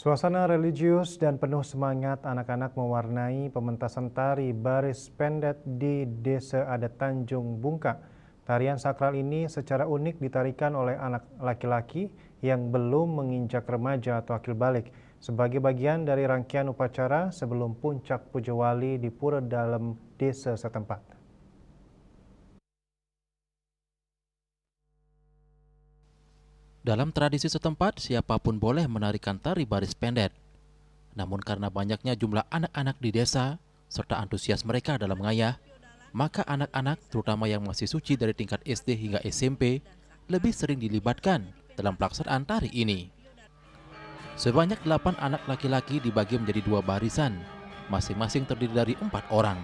Suasana religius dan penuh semangat anak-anak mewarnai pementasan tari baris pendet di Desa Adat Tanjung Bungkak. Tarian sakral ini secara unik ditarikan oleh anak laki-laki yang belum menginjak remaja atau akil balik sebagai bagian dari rangkaian upacara sebelum puncak Puja Wali di pura dalam desa setempat. Dalam tradisi setempat, siapapun boleh menarikan tari baris pendet. Namun karena banyaknya jumlah anak-anak di desa, serta antusias mereka dalam mengayah, maka anak-anak, terutama yang masih suci dari tingkat SD hingga SMP, lebih sering dilibatkan dalam pelaksanaan tari ini. Sebanyak 8 anak laki-laki dibagi menjadi 2 barisan, masing-masing terdiri dari 4 orang.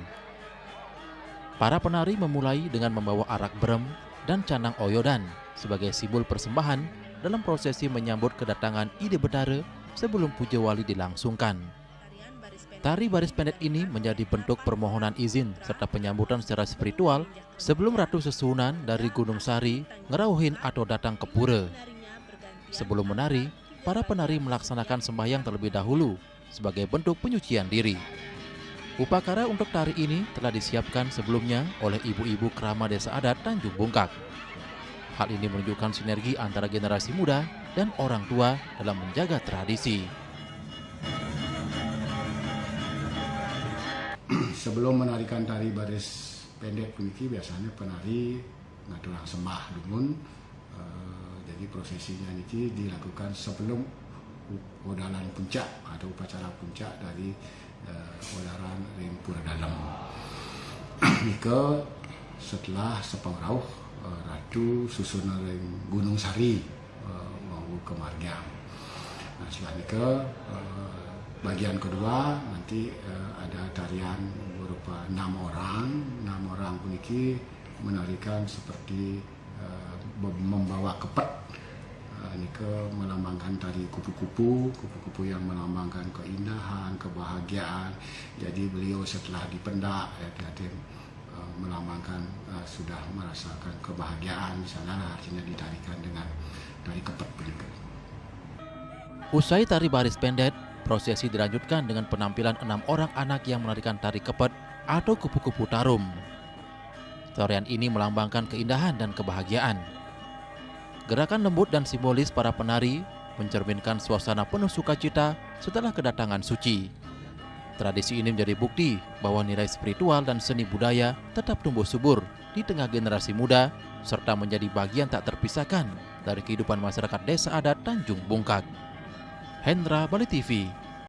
Para penari memulai dengan membawa arak berem dan canang oyodan sebagai simbol persembahan dalam prosesi menyambut kedatangan Ide Betara sebelum Puja Wali dilangsungkan. Tari baris pendet ini menjadi bentuk permohonan izin serta penyambutan secara spiritual sebelum Ratu Sesunan dari Gunung Sari ngerauhin atau datang ke pura. Sebelum menari, para penari melaksanakan sembahyang terlebih dahulu sebagai bentuk penyucian diri. Upacara untuk tari ini telah disiapkan sebelumnya oleh ibu-ibu Krama Desa Adat Tanjung Bungkak. Hal ini menunjukkan sinergi antara generasi muda dan orang tua dalam menjaga tradisi. Sebelum menarikan tari baris pendek puniki biasanya penari ngaturang sembah dumun. Jadi prosesinya ini dilakukan sebelum odalan puncak atau upacara puncak dari odalan ring pura dalam. Nika setelah sepengrauh Ratu susun ring Gunung Sari mau ke Margiam. Nah, selanjutnya bagian kedua nanti ada tarian berupa 6 orang. 6 orang puniki menarikan seperti membawa kepet. Ini melambangkan tari kupu-kupu yang melambangkan keindahan, kebahagiaan. Jadi beliau setelah dipendak melambangkan sudah merasakan kebahagiaan, misalnya artinya ditarikan dengan tari kepet begitu. Usai tari baris pendet, prosesi dilanjutkan dengan penampilan 6 orang anak yang menarikan tari kepet atau kupu-kupu tarum. Tarian ini melambangkan keindahan dan kebahagiaan. Gerakan lembut dan simbolis para penari mencerminkan suasana penuh sukacita setelah kedatangan suci. Tradisi ini menjadi bukti bahwa nilai spiritual dan seni budaya tetap tumbuh subur di tengah generasi muda serta menjadi bagian tak terpisahkan dari kehidupan masyarakat Desa Adat Tanjung Bungkak. Hendra, Bali TV.